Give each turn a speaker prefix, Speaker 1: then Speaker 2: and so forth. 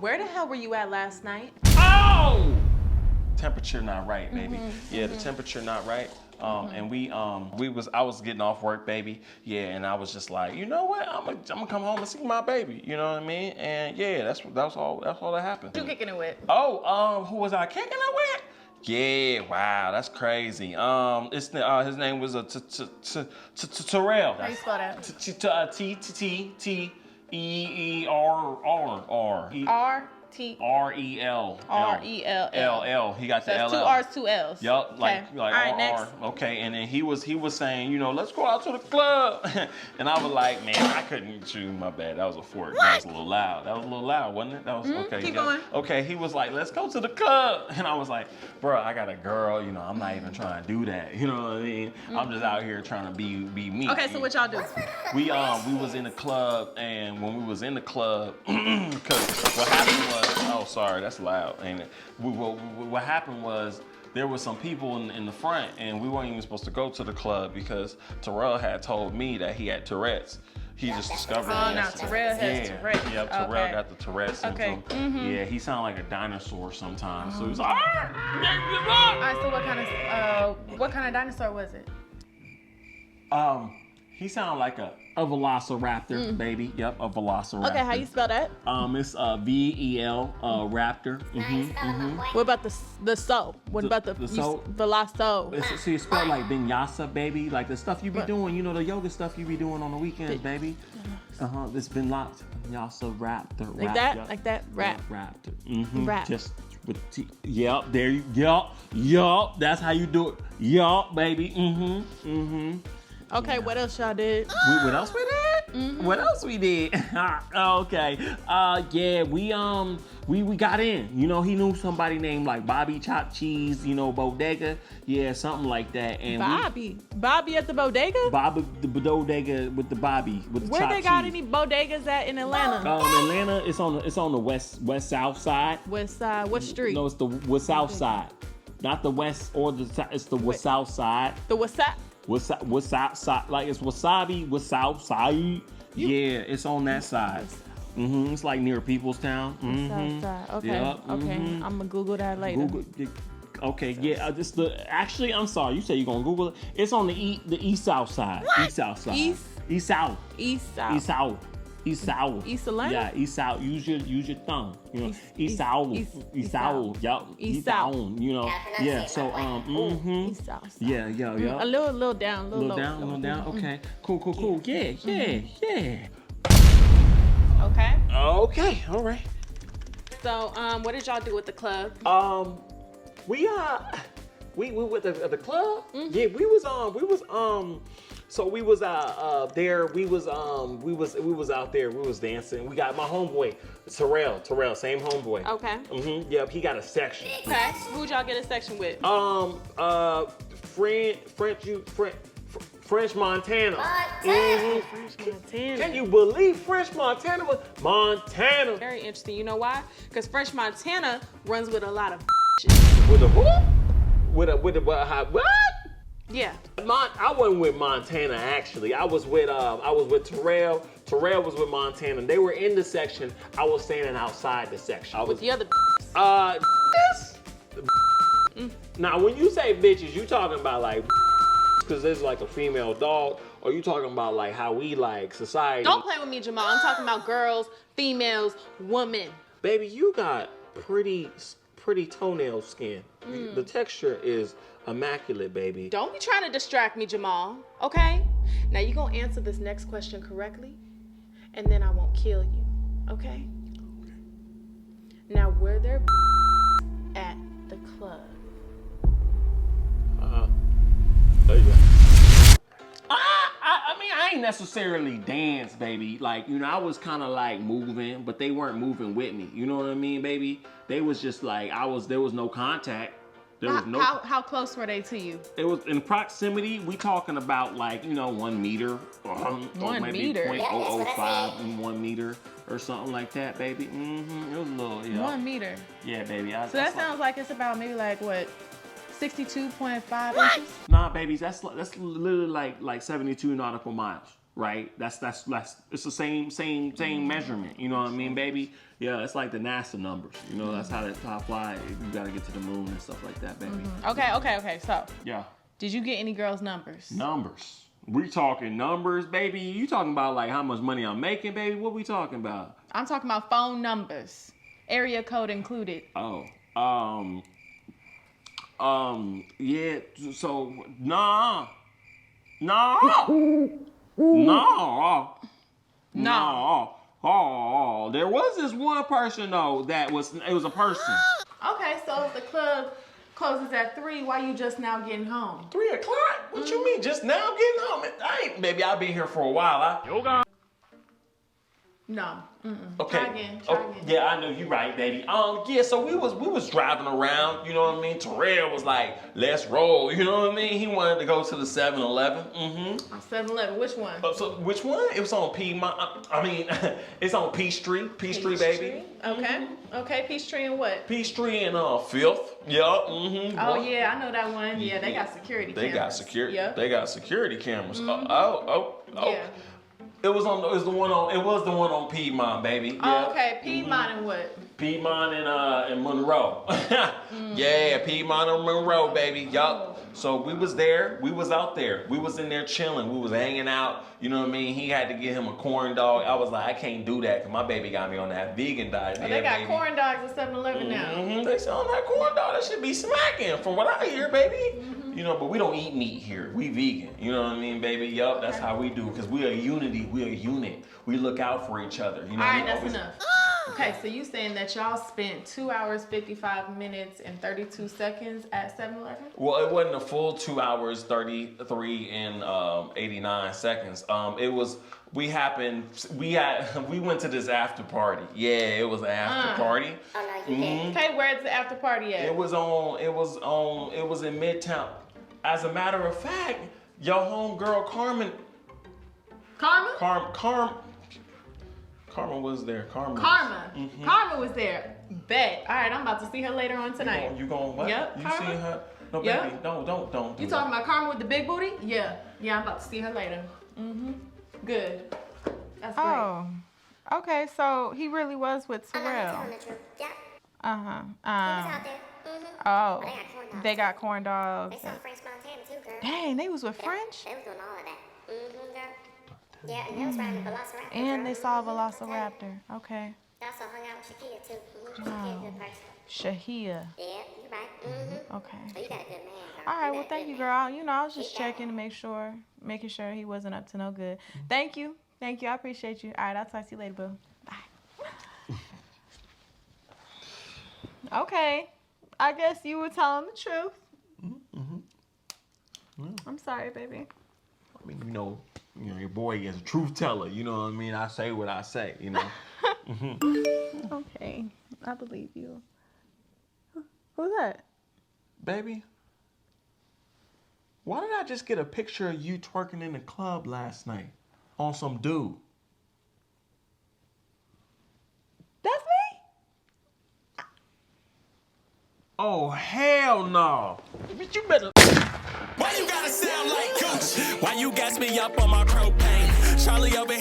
Speaker 1: Where the hell were you at last night?
Speaker 2: Oh! Temperature not right, baby. Yeah, the temperature not right. And I was getting off work, baby. Yeah, and I was just like, you know what? I'm gonna come home and see my baby. You know what I mean? And yeah, that's all that happened.
Speaker 1: Who you kicking it with?
Speaker 2: Oh, who was I kicking it with? Yeah, wow, that's crazy. His name was Terrell.
Speaker 1: How you spell that?
Speaker 2: T-T-T-E-E-R-R. R-E-L.
Speaker 1: R-E-L-L.
Speaker 2: He got the
Speaker 1: That's
Speaker 2: L-L.
Speaker 1: two R's, two L's.
Speaker 2: Yup, like
Speaker 1: All right,
Speaker 2: R-R.
Speaker 1: next.
Speaker 2: Okay, and then he was saying, you know, let's go out to the club. And I was like, man, I couldn't chew, my bad. That was a fork. That was a little loud. That was a little loud, wasn't it? That was okay.
Speaker 1: Keep going.
Speaker 2: Okay, he was like, let's go to the club. And I was like, bro, I got a girl, you know, I'm not even trying to do that. You know what I mean? I'm just out here trying to be me.
Speaker 1: Okay, so what y'all do?
Speaker 2: We was in the club, and when we was in the club, because what happened was, oh sorry, that's loud, ain't it? What happened was there were some people in the front, and we weren't even supposed to go to the club because Terrell had told me that he had Tourette's. He just discovered it.
Speaker 1: Oh, now Terrell has Tourette's.
Speaker 2: Yep, Terrell got the Tourette's syndrome. Yeah, he sounded like a dinosaur sometimes. So he was like,
Speaker 1: All right, so what kind of dinosaur was it?
Speaker 2: he sounded like a velociraptor, baby. Yep, a velociraptor.
Speaker 1: Okay, how you spell that?
Speaker 2: It's V-E-L, raptor.
Speaker 1: What about the so? What about the
Speaker 2: so?
Speaker 1: Veloso?
Speaker 2: So you spell like vinyasa, baby, like the stuff you be doing, you know, the yoga stuff you be doing on the weekends, baby. It's been lots. Vinyasa raptor.
Speaker 1: Like that? Yeah. Like that? Rap.
Speaker 2: Raptor.
Speaker 1: Rap.
Speaker 2: Just with T. Yep, there you yup. That's how you do it. Yup, baby.
Speaker 1: Okay, what else y'all did?
Speaker 2: What else we did? What else we did? Okay. Yeah, we got in. You know, he knew somebody named like Bobby Chopped Cheese, you know, Bodega. Yeah, something like that. And
Speaker 1: Bobby at the Bodega?
Speaker 2: Bobby, the Bodega with the Bobby with the
Speaker 1: Where
Speaker 2: chopped
Speaker 1: they got
Speaker 2: cheese.
Speaker 1: any bodegas at in Atlanta?
Speaker 2: Atlanta, it's on the west south side.
Speaker 1: West side, what street?
Speaker 2: No, it's the west south side. Not the west or the south. It's the west south side.
Speaker 1: The west side?
Speaker 2: What's outside? Like it's wasabi. What's outside? Yeah, it's on that side. It's like near Peoplestown.
Speaker 1: South side. Okay.
Speaker 2: Yep.
Speaker 1: Okay. I'm gonna Google that later.
Speaker 2: Okay. Yeah. Actually, I'm sorry. You said you're gonna Google it. It's on the east south side.
Speaker 1: What?
Speaker 2: East south side.
Speaker 1: East
Speaker 2: south.
Speaker 1: East south.
Speaker 2: East south. East south.
Speaker 1: East Atlanta?
Speaker 2: Yeah. East south. Use your thumb. You know. East south. East south. Yup.
Speaker 1: East south.
Speaker 2: You know. Yeah. So
Speaker 1: East south.
Speaker 2: Yeah.
Speaker 1: A little down.
Speaker 2: Little down. Okay. Cool. Yeah.
Speaker 1: Okay.
Speaker 2: Okay. All right.
Speaker 1: So what did y'all do at the club?
Speaker 2: We went at the club. Yeah, we was so we was there. We was out there. We was dancing. We got my homeboy Terrell, same homeboy.
Speaker 1: Okay.
Speaker 2: Yep, he got a section.
Speaker 1: Okay. Who'd y'all get a section with?
Speaker 2: French Montana.
Speaker 1: French Montana.
Speaker 2: Can you believe French Montana was Montana?
Speaker 1: Very interesting. You know why? Because French Montana runs with a lot of
Speaker 2: With a who? With a what?
Speaker 1: Yeah.
Speaker 2: I wasn't with Montana actually. I was with Terrell. Terrell was with Montana. They were in the section. I was standing outside the section.
Speaker 1: With the other
Speaker 2: Now when you say bitches, you talking about like because there's like a female dog, or you talking about like how we like society?
Speaker 1: Don't play with me, Jamal. I'm talking about girls, females, women.
Speaker 2: Baby, you got pretty toenail skin. The texture is immaculate, baby.
Speaker 1: Don't be trying to distract me, Jamal. Okay? Now you gonna answer this next question correctly, and then I won't kill you. Okay? Now were there at the club?
Speaker 2: There you go. I mean, I ain't necessarily dance, baby. Like, you know, I was kind of like moving, but they weren't moving with me. You know what I mean, baby? They was just like, there was no contact.
Speaker 1: How close were they to you?
Speaker 2: It was in proximity. We talking about like, you know, 1 meter or maybe 0.005 and 1 meter or something like that, baby. It was a little, yeah.
Speaker 1: 1 meter.
Speaker 2: Yeah, baby.
Speaker 1: So that sounds like it's about maybe like what? 62.5 inches?
Speaker 2: Nah, baby, that's literally like 72 nautical miles. right? That's it's the same measurement. You know what I mean, baby? Yeah, it's like the NASA numbers. You know, that's how that top fly. You gotta get to the moon and stuff like that, baby.
Speaker 1: Okay. So,
Speaker 2: Yeah.
Speaker 1: did you get any girls' numbers?
Speaker 2: Numbers. We talking numbers, baby. You talking about like how much money I'm making, baby? What we talking about?
Speaker 1: I'm talking about phone numbers, area code included.
Speaker 2: Oh, yeah. So no. Oh, there was this one person though it was a person.
Speaker 1: Okay, so if the club closes at 3, why you just now getting home?
Speaker 2: 3 o'clock? What you mean? Just now getting home? Baby, I've been here for a while.
Speaker 1: No.
Speaker 2: Okay.
Speaker 1: Try again.
Speaker 2: Yeah, I know you right, baby. Yeah. So we was driving around. You know what I mean? Terrell was like, "Let's roll." You know what I mean? He wanted to go to the 7-Eleven.
Speaker 1: 7-Eleven. Which one?
Speaker 2: So which one? It was on Piedmont. I mean, it's on Peachtree. Peachtree, baby.
Speaker 1: Okay. Okay. Peachtree and what?
Speaker 2: Peachtree and 5th. Yeah.
Speaker 1: Oh yeah, I know that one. Yeah, they got security cameras.
Speaker 2: They got security.
Speaker 1: Yep.
Speaker 2: They got security cameras.
Speaker 1: Yeah.
Speaker 2: It was the one on Piedmont, baby.
Speaker 1: Oh, okay. Piedmont and what?
Speaker 2: Piedmont and Monroe. Yeah, Piedmont and Monroe, baby. Yup. So we was there. We was out there. We was in there chilling. We was hanging out. You know what I mean? He had to get him a corn dog. I was like, I can't do that because my baby got me on that vegan diet.
Speaker 1: Oh, they got corn dogs at 7-Eleven now.
Speaker 2: They selling that corn dog. That should be smacking from what I hear, baby. You know, but we don't eat meat here. We vegan. You know what I mean, baby? Yup, that's how we do. Because we are unity. We are a unit. We look out for each other. You know,
Speaker 1: all right, that's enough. Okay, so you saying that y'all spent 2 hours, 55 minutes, and 32 seconds at 7-Eleven?
Speaker 2: Well, it wasn't a full 2 hours, 33 and 89 seconds. It was, we went to this after party. Yeah, it was an after party.
Speaker 3: Oh no, you didn't.
Speaker 1: Okay, where's the after party at?
Speaker 2: It was in Midtown. As a matter of fact, your homegirl Carmen was there.
Speaker 1: Karma was there. Bet. All right, I'm about to see her later on tonight.
Speaker 2: You going what?
Speaker 1: Yep.
Speaker 2: You
Speaker 1: Karma?
Speaker 2: seen her? No,
Speaker 1: Yep.
Speaker 2: baby. No, don't do
Speaker 1: You
Speaker 2: that.
Speaker 1: talking about Karma with the big booty? Yeah. Yeah, I'm about to see her later. Good. That's great.
Speaker 4: Oh, okay. So he really was with
Speaker 3: I'm
Speaker 4: Terrell.
Speaker 3: telling the truth. Yep. He
Speaker 4: Uh
Speaker 3: was
Speaker 4: huh.
Speaker 3: out there.
Speaker 4: Oh,
Speaker 3: But they got corn dogs.
Speaker 4: they got corn dogs.
Speaker 3: They saw French Montana too, girl.
Speaker 4: Dang, they was with French,
Speaker 3: They was doing all of that. Girl. Yeah, and they was riding the Velociraptor.
Speaker 4: and they
Speaker 3: girl.
Speaker 4: saw a
Speaker 3: I tell you.
Speaker 4: Velociraptor. Okay,
Speaker 3: They also hung out with Shakia too. Shakia, good person.
Speaker 4: Shahia.
Speaker 3: Yeah, you right.
Speaker 4: Okay.
Speaker 3: So you got a good man, girl.
Speaker 4: All right.
Speaker 3: got
Speaker 4: Well,
Speaker 3: a
Speaker 4: thank
Speaker 3: good
Speaker 4: you,
Speaker 3: man.
Speaker 4: girl. You know, I was just checking to making sure he wasn't up to no good. Thank you. I appreciate you. All right, I'll talk to you later, boo. Bye. Okay. I guess you were telling the truth. I'm sorry, baby.
Speaker 2: I mean, you know, your boy is a truth teller. You know what I mean? I say what I say. You know.
Speaker 4: Okay, I believe you. Who's that?
Speaker 2: Baby, why did I just get a picture of you twerking in the club last night on some dude?
Speaker 4: That's me?
Speaker 2: Oh, hell no. Bitch, you better.
Speaker 5: Why you gotta sound like Coach? Why you gas me up on my propane? Charlie over here.